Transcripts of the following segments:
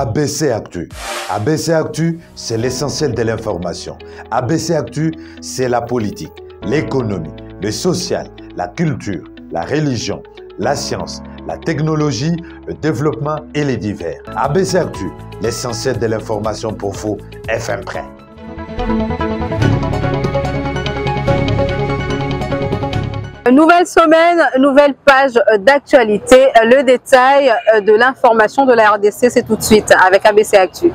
ABC Actu. ABC Actu, c'est l'essentiel de l'information. ABC Actu, c'est la politique, l'économie, le social, la culture, la religion, la science, la technologie, le développement et les divers. ABC Actu, l'essentiel de l'information pour vous, FM Prêt. Nouvelle semaine, nouvelle page d'actualité. Le détail de l'information de la RDC, c'est tout de suite avec ABC Actu.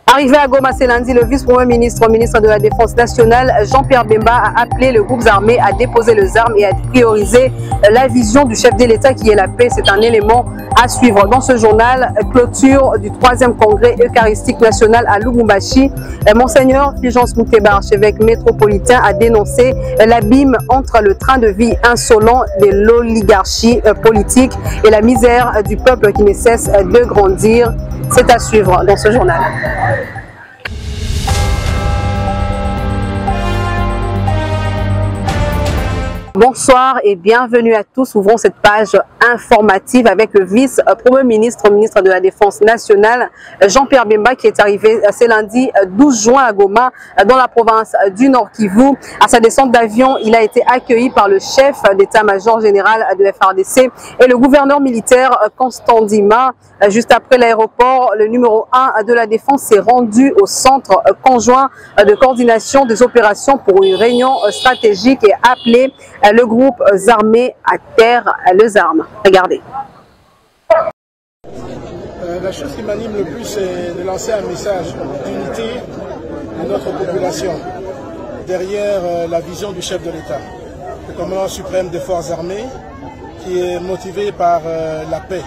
Arrivé à Goma ce lundi, le vice-premier ministre, ministre de la Défense nationale, Jean-Pierre Bemba, a appelé les groupes armés à déposer les armes et à prioriser la vision du chef de l'État qui est la paix. C'est un élément à suivre. Dans ce journal, clôture du 3e congrès eucharistique national à Lubumbashi. Monseigneur Fulgence Moukéba, archevêque métropolitain, a dénoncé l'abîme entre le train de vie insolent de l'oligarchie politique et la misère du peuple qui ne cesse de grandir. C'est à suivre dans ce journal. Bonsoir et bienvenue à tous. Ouvrons cette page informative avec le vice-premier ministre, ministre de la Défense nationale, Jean-Pierre Bemba, qui est arrivé ce lundi 12 juin à Goma, dans la province du Nord Kivu. À sa descente d'avion, il a été accueilli par le chef d'état-major général de FARDC et le gouverneur militaire Constant Ndima. Juste après l'aéroport, le numéro 1 de la Défense s'est rendu au centre conjoint de coordination des opérations pour une réunion stratégique et appelé le groupe armé à terre les armes. Regardez. La chose qui m'anime le plus, c'est de lancer un message d'unité à notre population derrière la vision du chef de l'État, le commandant suprême des forces armées, qui est motivé par la paix,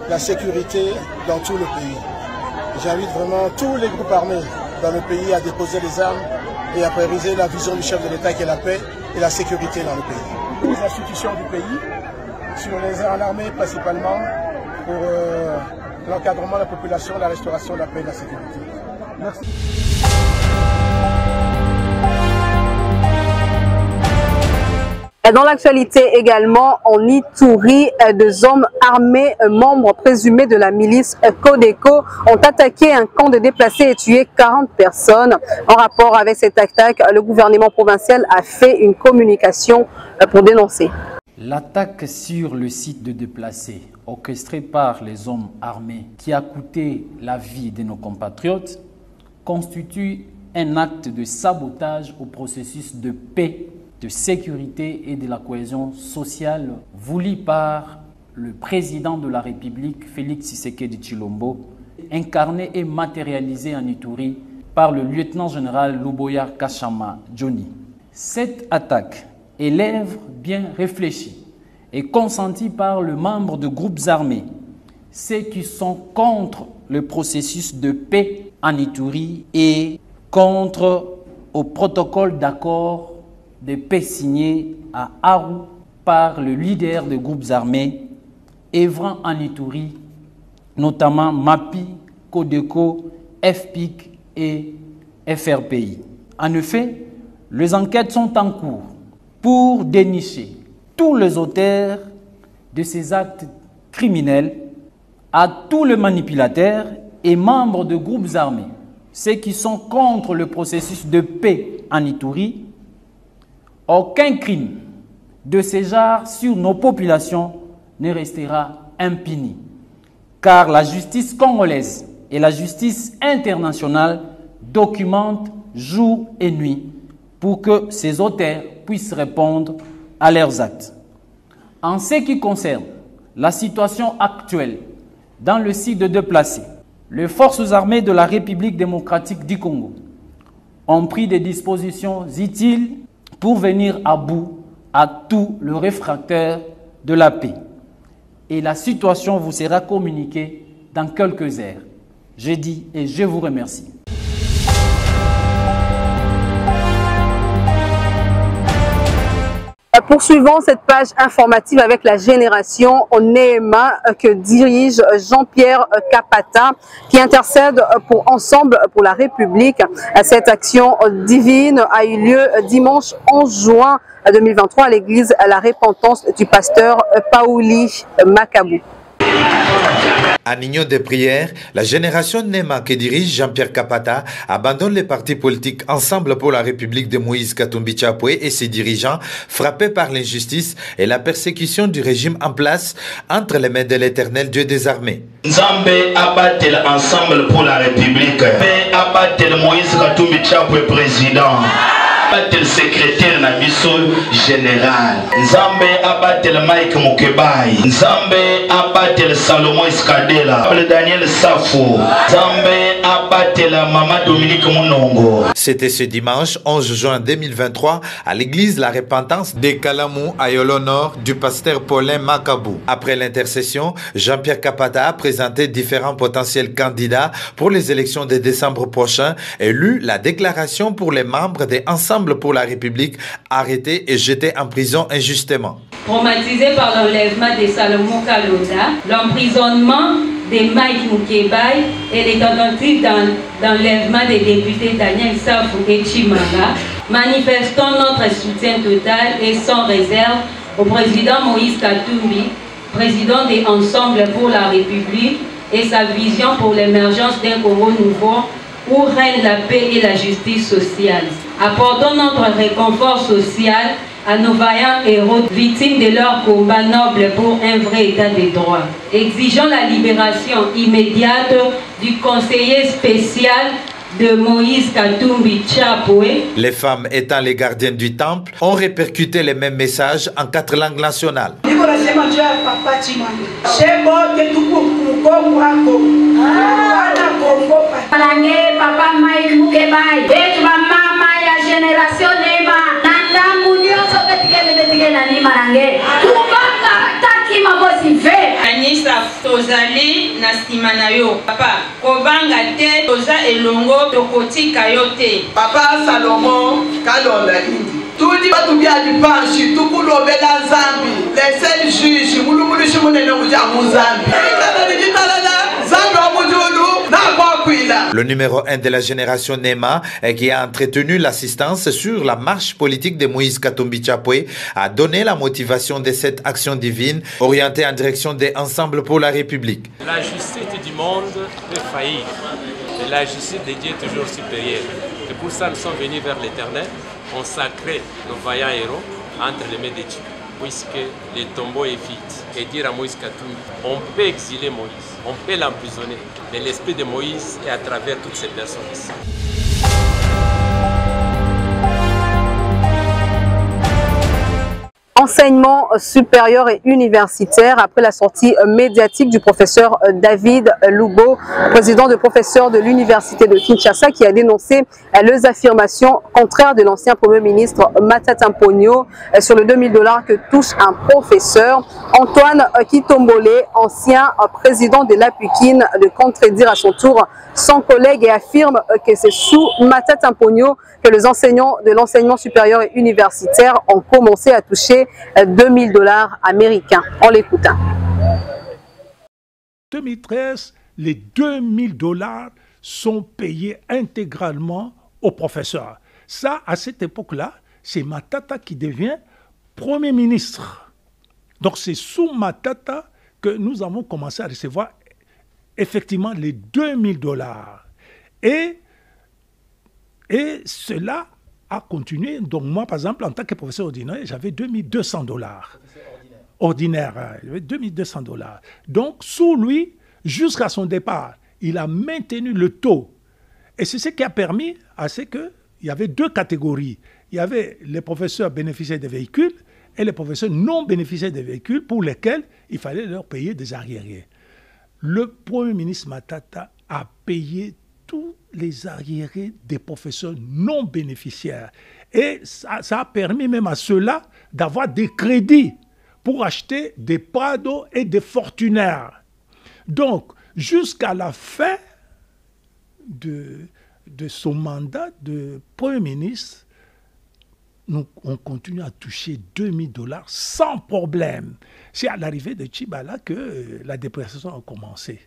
la sécurité dans tout le pays. J'invite vraiment tous les groupes armés dans le pays à déposer les armes et à prioriser la vision du chef de l'État qui est la paix et la sécurité dans le pays. Les institutions du pays, sur les armées principalement, pour l'encadrement de la population, la restauration de la paix et de la sécurité. Merci. Dans l'actualité également, en Ituri, deux hommes armés, membres présumés de la milice Codeco, ont attaqué un camp de déplacés et tué 40 personnes. En rapport avec cette attaque, le gouvernement provincial a fait une communication pour dénoncer. L'attaque sur le site de déplacés, orchestrée par les hommes armés, qui a coûté la vie de nos compatriotes, constitue un acte de sabotage au processus de paix, de sécurité et de la cohésion sociale voulu par le président de la République, Félix Tshisekedi Tshilombo, incarné et matérialisé en Ituri par le lieutenant-général Luboya Kashama Johnny. Cette attaque est l'œuvre bien réfléchie et consentie par le membre de groupes armés, ceux qui sont contre le processus de paix en Ituri et contre au protocole d'accord de paix signé à Aru par le leader des groupes armés œuvrant en Ituri, notamment MAPI, Codeco, FPIC et FRPI. En effet, les enquêtes sont en cours pour dénicher tous les auteurs de ces actes criminels, à tous les manipulateurs et membres de groupes armés, ceux qui sont contre le processus de paix en Ituri. Aucun crime de ce genre sur nos populations ne restera impuni, car la justice congolaise et la justice internationale documentent jour et nuit pour que ces auteurs puissent répondre à leurs actes. En ce qui concerne la situation actuelle dans le site de déplacés, les forces armées de la République démocratique du Congo ont pris des dispositions utiles pour venir à bout à tous les réfractaires de la paix. Et la situation vous sera communiquée dans quelques heures. Je dis et je vous remercie. Poursuivons cette page informative avec la génération Onema que dirige Jean-Pierre Kapata, qui intercède pour Ensemble pour la République. Cette action divine a eu lieu dimanche 11 juin 2023 à l'église La Repentance du pasteur Pauli Makabou. En union de prière, la génération NEMA que dirige Jean-Pierre Kapata abandonne les partis politiques Ensemble pour la République de Moïse Katumbi Chapwe et ses dirigeants frappés par l'injustice et la persécution du régime en place entre les mains de l'Éternel Dieu des armées. Nzambe abattel Ensemble pour la République. Paix abattel Moïse Katumbi Chapwe président. Abattel secrétaire Nabiso général. Nzambe abattel Mike Mukebai. Nzambe abattel Salomon Iskadela. Daniel Safo. Nzambe abattel Mama Dominique Munongo. C'était ce dimanche 11 juin 2023 à l'église La Repentance de Kalamou à Yolo Nord du pasteur Paulin Makabou. Après l'intercession, Jean-Pierre Kapata a présenté différents potentiels candidats pour les élections de décembre prochain et lu la déclaration pour les membres de Ensemble pour la République arrêtés et jetés en prison injustement. Traumatisé par l'enlèvement de Salomon Kalonda, l'emprisonnement de Mike Mukebai et les tentatives d'enlèvement des députés Daniel Safou et Chimanga, manifestons notre soutien total et sans réserve au président Moïse Katumbi, président des Ensemble pour la République, et sa vision pour l'émergence d'un Congo nouveau où règne la paix et la justice sociale. Apportons notre réconfort social à nos vaillants héros victimes de leur combat noble pour un vrai état de droit. Exigeons la libération immédiate du conseiller spécial de Moïse Katumbi Chapwe. Les femmes étant les gardiennes du temple ont répercuté les mêmes messages en 4 langues nationales. Papa Mike Mukebai, mama ya génération Nema, nanda munyo soketikele na ni marange. Kubanga taki mabosi fe. Anissa tozali na simana yo. Papa, kobanga te toza elongo tokotika yo te. Papa Salomon Kalonda indi. Tudi batubia dipanshi tukulobela Zambi. Les seuls juges mulumulu shimunene kuja mu Zambi. Le numéro 1 de la génération NEMA, qui a entretenu l'assistance sur la marche politique de Moïse Katumbi Chapwe, a donné la motivation de cette action divine orientée en direction des Ensemble pour la République. La justice du monde peut faillir, mais la justice de Dieu est toujours supérieure. Et pour ça, nous sommes venus vers l'Éternel, consacrer nos vaillants héros entre les mains de Dieu, puisque le tombeau est vide. Et dire à Moïse Katumbi, on peut exiler Moïse, on peut l'emprisonner, mais l'esprit de Moïse est à travers toutes ces personnes ici. Enseignement supérieur et universitaire après la sortie médiatique du professeur David Lugo, président de professeurs de l'université de Kinshasa, qui a dénoncé les affirmations contraires de l'ancien premier ministre Matata Mponyo sur le $2000 que touche un professeur. Antoine Kitombole, ancien président de l'APUKIN, de contredire à son tour son collègue et affirme que c'est sous Matata Mponyo que les enseignants de l'enseignement supérieur et universitaire ont commencé à toucher $2000 américains. On l'écoute. En 2013, les $2000 sont payés intégralement aux professeurs. Ça, à cette époque-là, c'est Matata qui devient Premier ministre. Donc c'est sous Matata que nous avons commencé à recevoir effectivement les $2000. Et cela a continué. Donc moi, par exemple, en tant que professeur ordinaire, j'avais $2200. Ordinaire, j'avais $2200. Donc sous lui, jusqu'à son départ, il a maintenu le taux. Et c'est ce qui a permis à ce qu'il y avait 2 catégories. Il y avait les professeurs bénéficiaires des véhicules et les professeurs non bénéficiaires des véhicules pour lesquels il fallait leur payer des arriérés. Le Premier ministre Matata a payé tous les arriérés des professeurs non bénéficiaires. Et ça a permis même à ceux-là d'avoir des crédits pour acheter des Prado et des Fortunaires. Donc, jusqu'à la fin de son mandat de Premier ministre, on continue à toucher $2000 sans problème. C'est à l'arrivée de Tchibala que la dépréciation a commencé.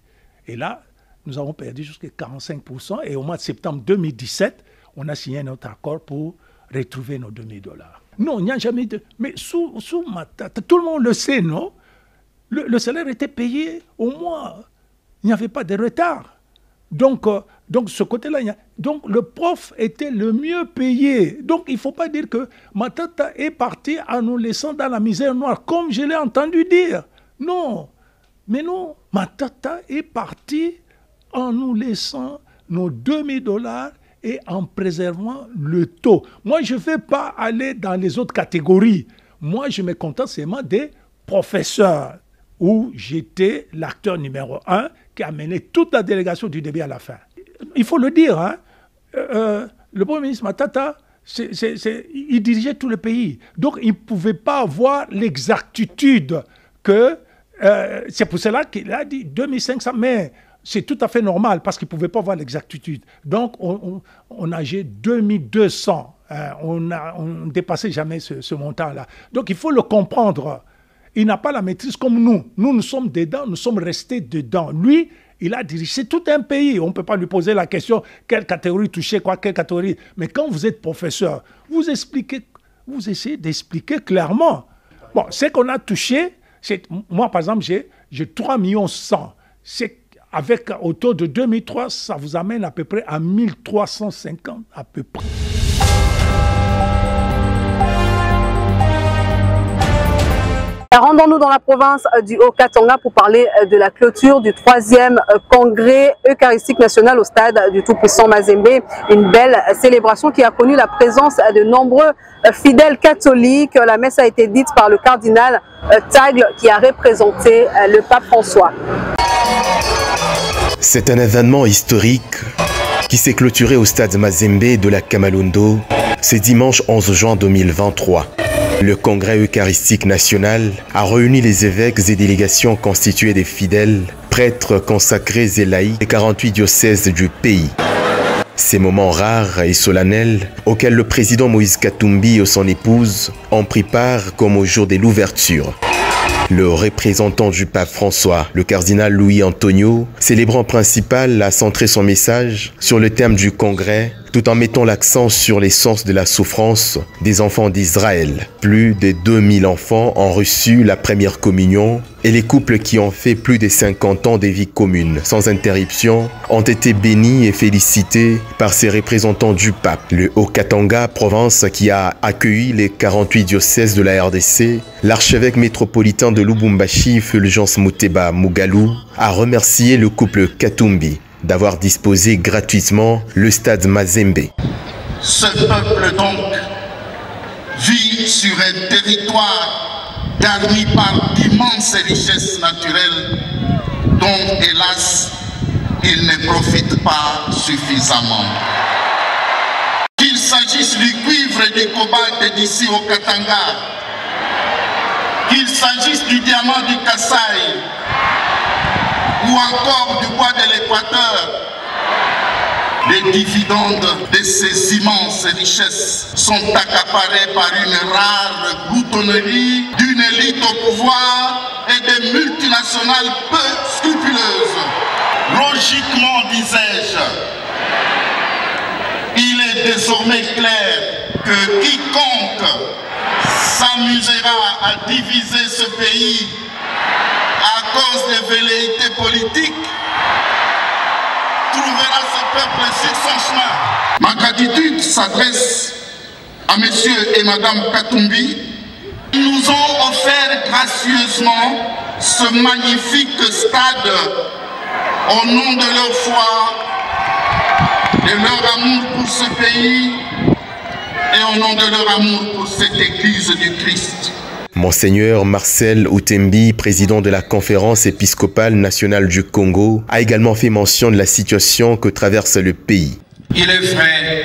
Et là, nous avons perdu jusqu'à 45%. Et au mois de septembre 2017, on a signé notre accord pour retrouver nos $2000. Non, il n'y a jamais de... Mais sous Matata, tout le monde le sait, non? Le salaire était payé au mois. il n'y avait pas de retard. Donc ce côté-là, donc le prof était le mieux payé. Donc il ne faut pas dire que Matata est parti en nous laissant dans la misère noire, comme je l'ai entendu dire. Non, mais non, Matata est parti en nous laissant nos 2000 $ et en préservant le taux. Moi, je ne vais pas aller dans les autres catégories. Moi, je me contente seulement des professeurs, où j'étais l'acteur numéro 1 qui a mené toute la délégation du début à la fin. Il faut le dire, hein, le Premier ministre Matata, il dirigeait tout le pays. Donc, il ne pouvait pas avoir l'exactitude que... c'est pour cela qu'il a dit 2500, mais c'est tout à fait normal parce qu'il ne pouvait pas avoir l'exactitude. Donc, on nageait 2200. On ne dépassait jamais ce montant-là. Donc, il faut le comprendre. Il n'a pas la maîtrise comme nous. Nous sommes dedans, nous sommes restés dedans. Lui, il a dirigé tout un pays. On ne peut pas lui poser la question, quelle catégorie toucher quoi, quelle catégorie. Mais quand vous êtes professeur, vous essayez d'expliquer clairement. Bon, ce qu'on a touché, moi, par exemple, j'ai 3 100 000. C'est avec autour de 2003, ça vous amène à peu près à 1350 à peu près. Rendons-nous dans la province du Haut-Katanga pour parler de la clôture du 3e congrès eucharistique national au stade du Tout-Puissant Mazembe. Une belle célébration qui a connu la présence de nombreux fidèles catholiques. La messe a été dite par le cardinal Tagle qui a représenté le pape François. C'est un événement historique qui s'est clôturé au stade Mazembe de la Kamalondo ce dimanche 11 juin 2023. Le Congrès eucharistique national a réuni les évêques et délégations constituées des fidèles, prêtres consacrés et laïcs des 48 diocèses du pays. Ces moments rares et solennels auxquels le président Moïse Katumbi et son épouse ont pris part comme au jour de l'ouverture. Le représentant du pape François, le cardinal Louis Antonio, célébrant principal, a centré son message sur le thème du congrès, tout en mettant l'accent sur l'essence de la souffrance des enfants d'Israël. Plus de 2000 enfants ont reçu la première communion et les couples qui ont fait plus de 50 ans de vie commune sans interruption ont été bénis et félicités par ces représentants du pape. Le Haut-Katanga, province qui a accueilli les 48 diocèses de la RDC, l'archevêque métropolitain de Lubumbashi, Fulgence Muteba Mugalu, a remercié le couple Katumbi d'avoir disposé gratuitement le stade Mazembe. Ce peuple donc vit sur un territoire garni par d'immenses richesses naturelles dont, hélas, il ne profite pas suffisamment. Qu'il s'agisse du cuivre et du cobalt d'ici au Katanga, qu'il s'agisse du diamant du Kasaï, ou encore du bois de l'Équateur, les dividendes de ces immenses richesses sont accaparés par une rare gloutonnerie d'une élite au pouvoir et des multinationales peu scrupuleuses. Logiquement, disais-je, il est désormais clair que quiconque s'amusera à diviser ce pays à cause des velléités politiques trouvera ce peuple sur son chemin. Ma gratitude s'adresse à monsieur et madame Katumbi. Ils nous ont offert gracieusement ce magnifique stade au nom de leur foi, de leur amour pour ce pays et au nom de leur amour pour cette église du Christ. Monseigneur Marcel Outembi, président de la Conférence épiscopale nationale du Congo, a également fait mention de la situation que traverse le pays. Il est vrai,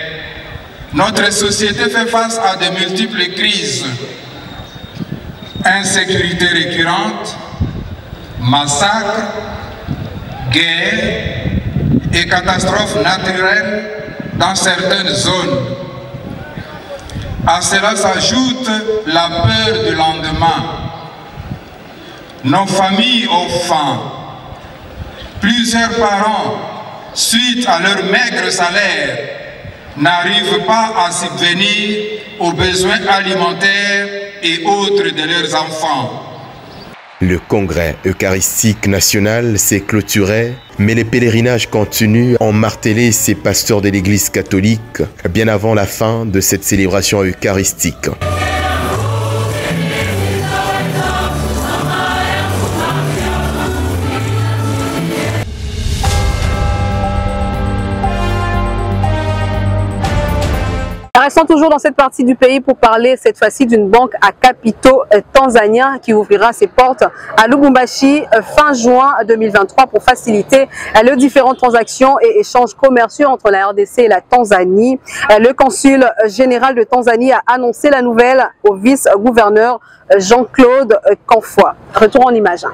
notre société fait face à de multiples crises. Insécurité récurrente, massacres, guerres et catastrophes naturelles dans certaines zones. À cela s'ajoute la peur du lendemain. Nos familles ont faim. Plusieurs parents, suite à leur maigre salaire, n'arrivent pas à subvenir aux besoins alimentaires et autres de leurs enfants. Le congrès eucharistique national s'est clôturé, mais les pèlerinages continuent à marteler ces pasteurs de l'Église catholique bien avant la fin de cette célébration eucharistique. Restons toujours dans cette partie du pays pour parler cette fois-ci d'une banque à capitaux tanzaniens qui ouvrira ses portes à Lubumbashi fin juin 2023 pour faciliter les différentes transactions et échanges commerciaux entre la RDC et la Tanzanie. Le consul général de Tanzanie a annoncé la nouvelle au vice-gouverneur Jean-Claude Canfoy. Retour en image.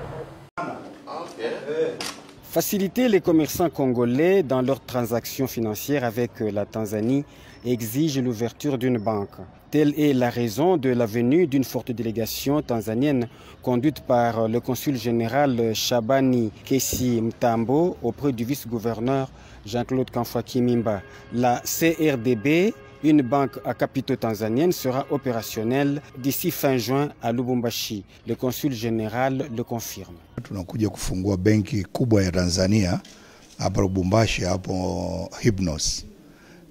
Faciliter les commerçants congolais dans leurs transactions financières avec la Tanzanie exige l'ouverture d'une banque. Telle est la raison de la venue d'une forte délégation tanzanienne conduite par le consul général Shabani Kesi Mtambo auprès du vice-gouverneur Jean-Claude Canfoy Kimimba. La CRDB, une banque à capitaux tanzanienne, sera opérationnelle d'ici fin juin à Lubumbashi. Le consul général le confirme. Tunakuja kufungua benki kubwa ya Tanzania hapa Lubumbashi, hapo Hypnos.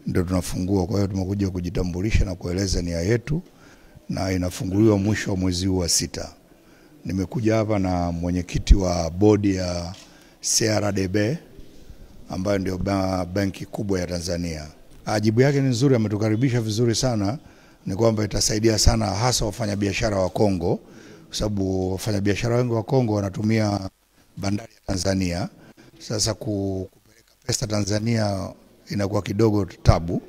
Ndio tunafungua. Kwa hiyo tumekuja kujitambulisha na kueleza nia yetu, na inafunguliwa mwisho wa mwezi huu wa 6. Nimekuja hapa na mwenyekiti wa bodi ya CRDB ambayo ndio benki kubwa ya Tanzania. Ajibu yake ni nzuri, ametukaribisha vizuri sana. Ni kwamba itasaidia sana hasa wafanyabiashara wa Kongo, kwa sababu wafanyabiashara wengi wa Kongo wanatumia bandari ya Tanzania. Sasa kupeleka pesa Tanzania inakuwa kidogo tabu.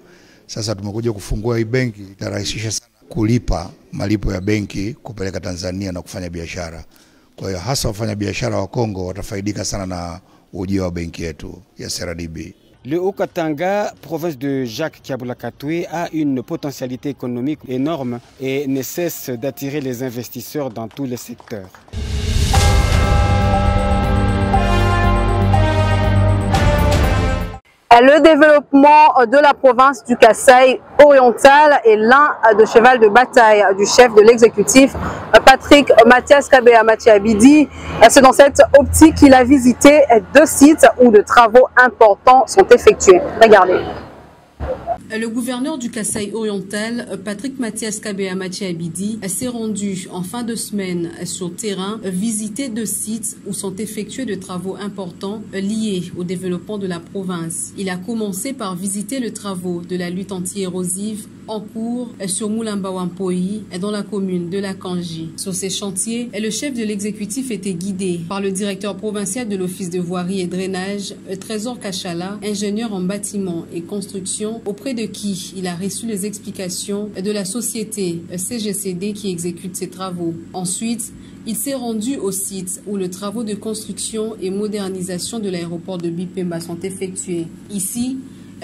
Sasa tumekuja kufungua hii benki, itarahisisha sana kulipa malipo ya benki kupeleka Tanzania na kufanya biashara. Kwa hiyo hasa wafanyabiashara wa Kongo watafaidika sana na ujio wa benki yetu ya CRDB. Le Haut-Katanga, province de Jacques Kiabula-Katoué, a une potentialité économique énorme et ne cesse d'attirer les investisseurs dans tous les secteurs. Le développement de la province du Kasaï oriental est l'un des chevals de bataille du chef de l'exécutif, Patrick Mathias Kabea Machiabidi. C'est dans cette optique qu'il a visité 2 sites où de travaux importants sont effectués. Regardez. Le gouverneur du Kasaï oriental, Patrick Mathias Kabea Machiabidi, s'est rendu en fin de semaine sur terrain visiter 2 sites où sont effectués de travaux importants liés au développement de la province. Il a commencé par visiter les travaux de la lutte anti-érosive en cours sur Moulamba Wampoi dans la commune de la Kanji. Sur ces chantiers, le chef de l'exécutif était guidé par le directeur provincial de l'Office de voirie et drainage, Trésor Kachala, ingénieur en bâtiment et construction, auprès de qui il a reçu les explications de la société CGCD qui exécute ces travaux. Ensuite, il s'est rendu au site où les travaux de construction et modernisation de l'aéroport de Bipemba sont effectués. Ici,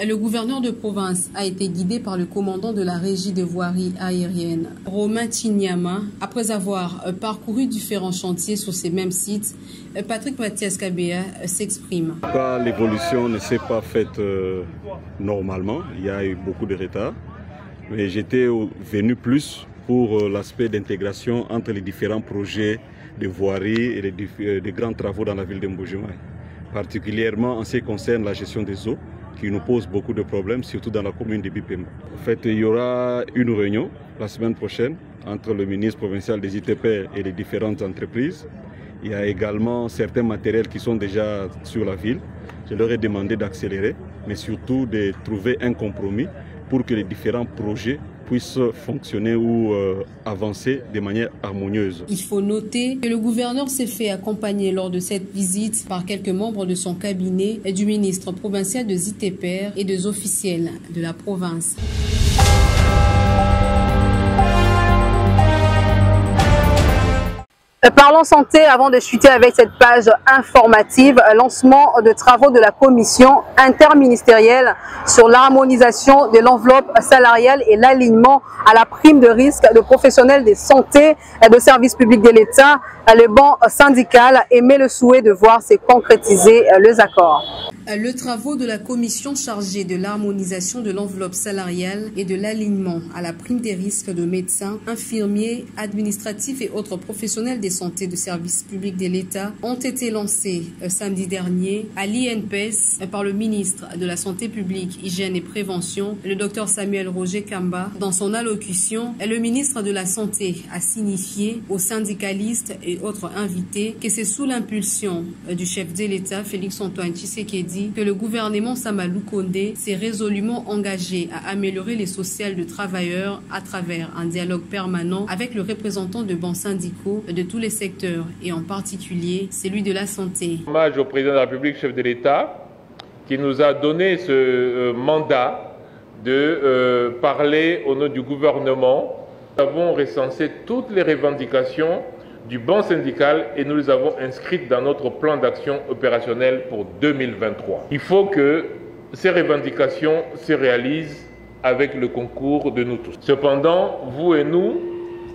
le gouverneur de province a été guidé par le commandant de la régie de voirie aérienne, Romain Chinyama. Après avoir parcouru différents chantiers sur ces mêmes sites, Patrick Mathias Kabea s'exprime. L'évolution ne s'est pas faite normalement, il y a eu beaucoup de retard, mais j'étais venu plus pour l'aspect d'intégration entre les différents projets de voirie et les grands travaux dans la ville de Mbuji-Mayi, particulièrement en ce qui concerne la gestion des eaux, qui nous pose beaucoup de problèmes, surtout dans la commune de Bipemba. En fait, il y aura une réunion la semaine prochaine entre le ministre provincial des ITP et les différentes entreprises. Il y a également certains matériels qui sont déjà sur la ville. Je leur ai demandé d'accélérer, mais surtout de trouver un compromis pour que les différents projets puissent fonctionner ou avancer de manière harmonieuse. Il faut noter que le gouverneur s'est fait accompagner lors de cette visite par quelques membres de son cabinet et du ministre provincial de ZITEPER et des officiels de la province. Parlons santé avant de chuter avec cette page informative. Lancement de travaux de la commission interministérielle sur l'harmonisation de l'enveloppe salariale et l'alignement à la prime de risque de professionnels de santé et de services publics de l'État. Le banc syndical émet le souhait de voir se concrétiser les accords. Le travaux de la commission chargée de l'harmonisation de l'enveloppe salariale et de l'alignement à la prime des risques de médecins, infirmiers, administratifs et autres professionnels des santé de services publics de l'État ont été lancés samedi dernier à l'INPS par le ministre de la Santé publique, Hygiène et Prévention, le Dr Samuel Roger Kamba. Dans son allocution, le ministre de la Santé a signifié aux syndicalistes et autres invités que c'est sous l'impulsion du chef de l'État, Félix-Antoine Tshisekedi, que le gouvernement Samalou Kondé s'est résolument engagé à améliorer les sociales de travailleurs à travers un dialogue permanent avec le représentant de bancs syndicaux de tous les secteurs et en particulier celui de la santé. Hommage au président de la République, chef de l'État, qui nous a donné ce mandat de parler au nom du gouvernement. Nous avons recensé toutes les revendications du banc syndical et nous les avons inscrites dans notre plan d'action opérationnel pour 2023. Il faut que ces revendications se réalisent avec le concours de nous tous. Cependant, vous et nous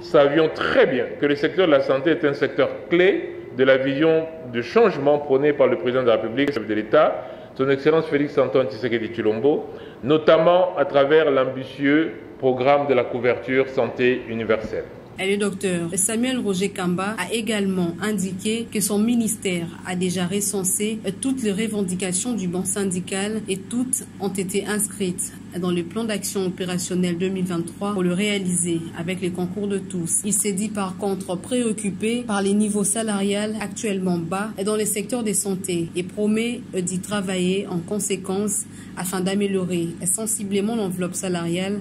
savions très bien que le secteur de la santé est un secteur clé de la vision de changement prônée par le président de la République, chef de l'État, son Excellence Félix-Antoine Tshisekedi Tshilombo, notamment à travers l'ambitieux programme de la couverture santé universelle. Et le docteur Samuel Roger Kamba a également indiqué que son ministère a déjà recensé toutes les revendications du banc syndical et toutes ont été inscrites dans le plan d'action opérationnel 2023 pour le réaliser avec les concours de tous. Il s'est dit par contre préoccupé par les niveaux salariales actuellement bas dans les secteurs de santé et promet d'y travailler en conséquence afin d'améliorer sensiblement l'enveloppe salariale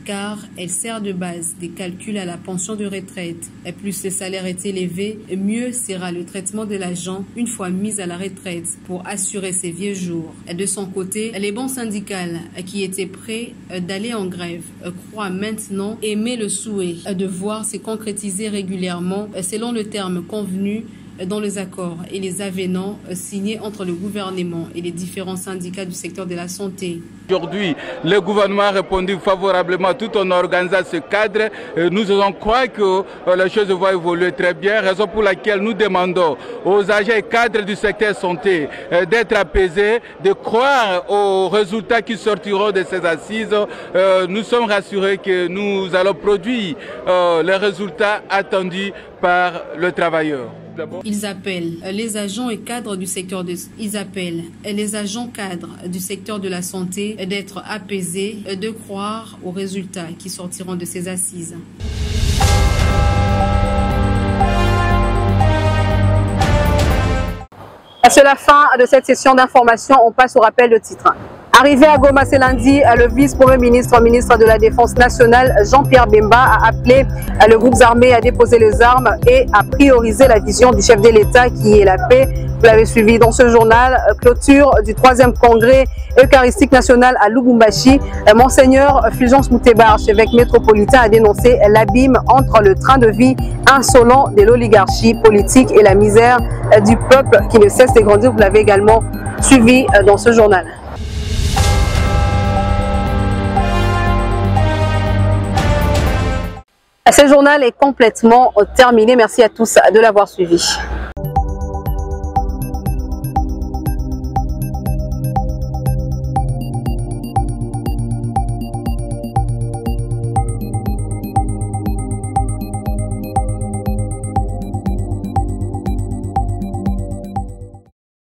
car elle sert de base des calculs à la pension de retraite. Et plus le salaire est élevé, mieux sera le traitement de l'agent une fois mis à la retraite pour assurer ses vieux jours. Et de son côté, les bancs syndicales qui étaient prêts d'aller en grève croient maintenant aimer le souhait de voir se concrétiser régulièrement selon le terme convenu dans les accords et les avenants signés entre le gouvernement et les différents syndicats du secteur de la santé. Aujourd'hui, le gouvernement a répondu favorablement tout en organisant ce cadre. Nous allons croire que les choses vont évoluer très bien, raison pour laquelle nous demandons aux agents et cadres du secteur santé d'être apaisés, de croire aux résultats qui sortiront de ces assises. Nous sommes rassurés que nous allons produire les résultats attendus par le travailleur. Ils appellent les agents et cadres du secteur de la santé d'être apaisés, de croire aux résultats qui sortiront de ces assises. C'est la fin de cette session d'information. On passe au rappel de titre. Arrivé à Goma ce lundi, le vice-premier ministre, ministre de la Défense nationale, Jean-Pierre Bemba, a appelé le groupe armé à déposer les armes et à prioriser la vision du chef de l'État qui est la paix. Vous l'avez suivi dans ce journal. Clôture du 3e congrès eucharistique national à Lubumbashi. Monseigneur Fulgence Mouteba, archevêque métropolitain, a dénoncé l'abîme entre le train de vie insolent de l'oligarchie politique et la misère du peuple qui ne cesse de grandir. Vous l'avez également suivi dans ce journal. Ce journal est complètement terminé. Merci à tous de l'avoir suivi.